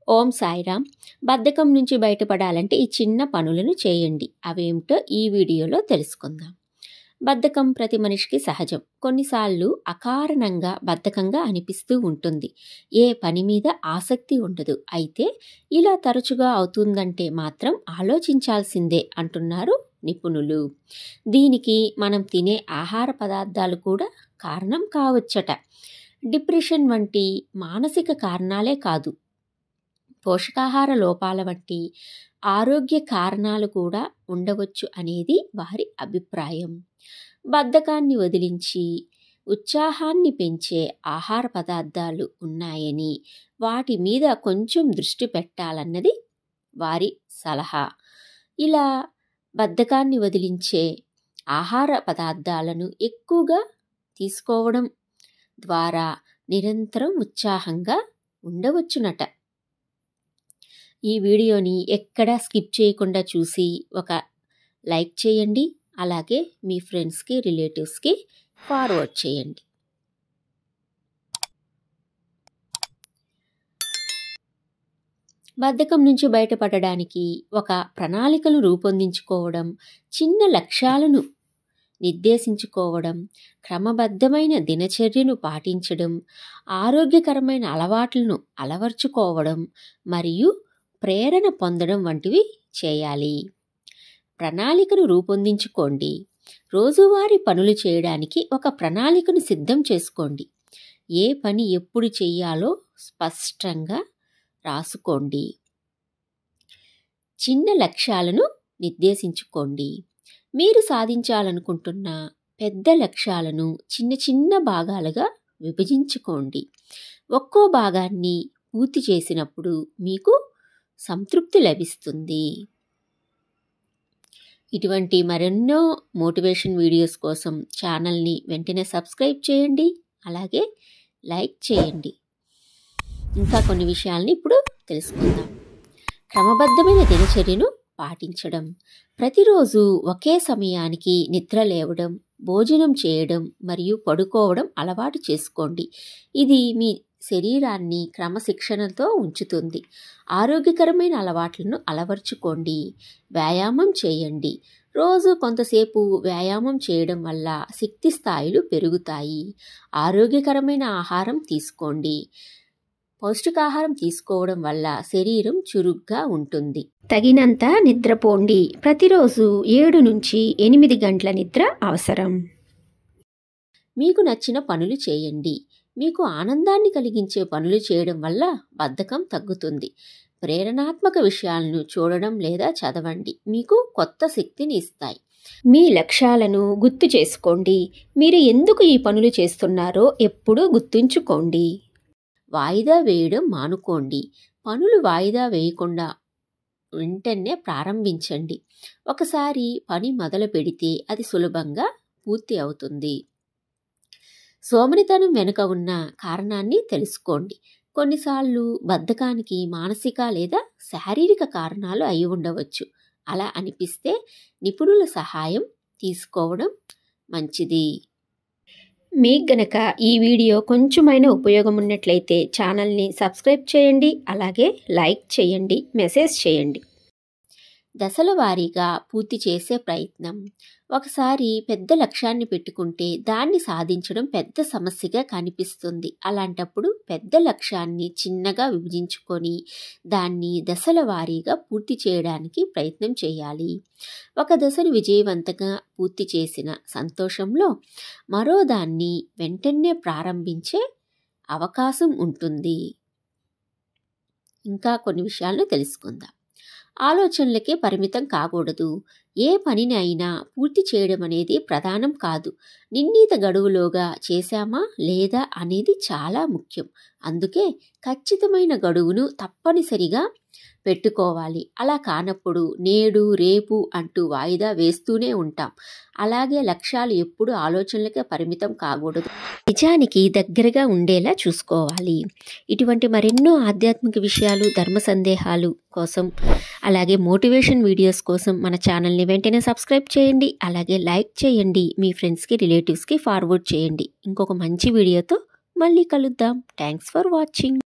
ఓం సాయిరామ్. బద్ధకం నుంచి బయటపడాలంటే ఈ చిన్న పనులను చేయండి. అవేమిటో ఈ వీడియోలో తెలుసుకుందాం. బద్ధకం ప్రతి మనిషికి సహజం. కొన్నిసార్లు అకారణంగా బద్ధకంగా అనిపిస్తూ ఉంటుంది. ఏ పని మీద ఆసక్తి ఉండదు. అయితే ఇలా తరచుగా అవుతుందంటే మాత్రం ఆలోచించాల్సిందే అంటున్నారు నిపుణులు. దీనికి మనం తినే ఆహార పదార్థాలు కూడా కారణం కావచ్చట. డిప్రెషన్ వంటి మానసిక కారణాలే కాదు, పోషకాహార లోపాల వంటి ఆరోగ్య కారణాలు కూడా ఉండవచ్చు అనేది వారి అభిప్రాయం. బద్ధకాన్ని వదిలించి ఉత్సాహాన్ని పెంచే ఆహార పదార్థాలు ఉన్నాయని, వాటి మీద కొంచెం దృష్టి పెట్టాలన్నది వారి సలహా. ఇలా బద్ధకాన్ని వదిలించే ఆహార పదార్థాలను ఎక్కువగా తీసుకోవడం ద్వారా నిరంతరం ఉత్సాహంగా ఉండవచ్చునట. ఈ వీడియోని ఎక్కడా స్కిప్ చేయకుండా చూసి ఒక లైక్ చేయండి. అలాగే మీ ఫ్రెండ్స్కి, రిలేటివ్స్కి ఫార్వర్డ్ చేయండి. బద్ధకం నుంచి బయటపడడానికి ఒక ప్రణాళికను రూపొందించుకోవడం, చిన్న లక్ష్యాలను నిర్దేశించుకోవడం, క్రమబద్ధమైన దినచర్యను పాటించడం, ఆరోగ్యకరమైన అలవాట్లను అలవర్చుకోవడం మరియు ప్రేరణ పొందడం వంటివి చేయాలి. ప్రణాళికను రూపొందించుకోండి. రోజువారీ పనులు చేయడానికి ఒక ప్రణాళికను సిద్ధం చేసుకోండి. ఏ పని ఎప్పుడు చెయ్యాలో స్పష్టంగా రాసుకోండి. చిన్న లక్ష్యాలను నిర్దేశించుకోండి. మీరు సాధించాలనుకుంటున్న పెద్ద లక్ష్యాలను చిన్న చిన్న భాగాలుగా విభజించుకోండి. ఒక్కో భాగాన్ని పూర్తి చేసినప్పుడు మీకు సంతృప్తి లభిస్తుంది. ఇటువంటి మరెన్నో మోటివేషన్ వీడియోస్ కోసం ఛానల్ని వెంటనే సబ్స్క్రైబ్ చేయండి. అలాగే లైక్ చేయండి. ఇంకా కొన్ని విషయాల్ని ఇప్పుడు తెలుసుకుందాం. క్రమబద్ధమైన దినచర్యను పాటించడం. ప్రతిరోజు ఒకే సమయానికి నిద్ర లేవడం, భోజనం చేయడం మరియు పడుకోవడం అలవాటు చేసుకోండి. ఇది మీ శరీరాన్ని క్రమశిక్షణతో ఉంచుతుంది. ఆరోగ్యకరమైన అలవాట్లను అలవర్చుకోండి. వ్యాయామం చేయండి. రోజు కొంతసేపు వ్యాయామం చేయడం వల్ల శక్తి స్థాయిలు పెరుగుతాయి. ఆరోగ్యకరమైన ఆహారం తీసుకోండి. పౌష్టికాహారం తీసుకోవడం వల్ల శరీరం చురుగ్గా ఉంటుంది. తగినంత నిద్రపోండి. ప్రతిరోజు 7 నుంచి 8 గంటల నిద్ర అవసరం. మీకు నచ్చిన పనులు చేయండి. మీకు ఆనందాన్ని కలిగించే పనులు చేయడం వల్ల బద్ధకం తగ్గుతుంది. ప్రేరణాత్మక విషయాలను చూడడం లేదా చదవండి. మీకు కొత్త శక్తిని ఇస్తాయి. మీ లక్ష్యాలను గుర్తు చేసుకోండి. మీరు ఎందుకు ఈ పనులు చేస్తున్నారో ఎప్పుడూ గుర్తుంచుకోండి. వాయిదా వేయడం మానుకోండి. పనులు వాయిదా వేయకుండా వెంటనే ప్రారంభించండి. ఒకసారి పని మొదలు పెడితే అది సులభంగా పూర్తి అవుతుంది. సోమరితనం వెనుక ఉన్న కారణాన్ని తెలుసుకోండి. కొన్నిసార్లు బద్ధకానికి మానసిక లేదా శారీరక కారణాలు అయి ఉండవచ్చు. అలా అనిపిస్తే నిపుణుల సహాయం తీసుకోవడం మంచిది. మీకు గనక ఈ వీడియో కొంచెమైనా ఉపయోగం ఉన్నట్లయితే ఛానల్ని సబ్స్క్రైబ్ చేయండి. అలాగే లైక్ చేయండి, మెసేజ్ చేయండి. దశల వారీగా పూర్తి చేసే ప్రయత్నం. ఒకసారి పెద్ద లక్ష్యాన్ని పెట్టుకుంటే దాన్ని సాధించడం పెద్ద సమస్యగా కనిపిస్తుంది. అలాంటప్పుడు పెద్ద లక్ష్యాన్ని చిన్నగా విభజించుకొని దాన్ని దశల వారీగా పూర్తి చేయడానికి ప్రయత్నం చేయాలి. ఒక దశను విజయవంతంగా పూర్తి చేసిన సంతోషంలో మరో దాన్ని వెంటనే ప్రారంభించే అవకాశం ఉంటుంది. ఇంకా కొన్ని విషయాలను తెలుసుకుందాం. ఆలోచనలకే పరిమితం కాకూడదు. ఏ పనిని అయినా పూర్తి చేయడం అనేది ప్రధానం కాదు. నిర్ణీత గడువులోగా చేశామా లేదా అనేది చాలా ముఖ్యం. అందుకే ఖచ్చితమైన గడువును తప్పనిసరిగా పెట్టుకోవాలి. అలా కానప్పుడు నేడు, రేపు అంటూ వాయిదా వేస్తూనే ఉంటాం. అలాగే లక్ష్యాలు ఎప్పుడు ఆలోచనలకే పరిమితం కాకూడదు. నిజానికి దగ్గరగా ఉండేలా చూసుకోవాలి. ఇటువంటి మరెన్నో ఆధ్యాత్మిక విషయాలు, ధర్మ సందేహాలు కోసం, అలాగే మోటివేషన్ వీడియోస్ కోసం మన ఛానల్ని వెంటనే సబ్స్క్రైబ్ చేయండి. అలాగే లైక్ చేయండి. మీ ఫ్రెండ్స్కి, రిలేటివ్స్కి ఫార్వర్డ్ చేయండి. ఇంకొక మంచి వీడియోతో మళ్ళీ కలుద్దాం. Thanks for watching.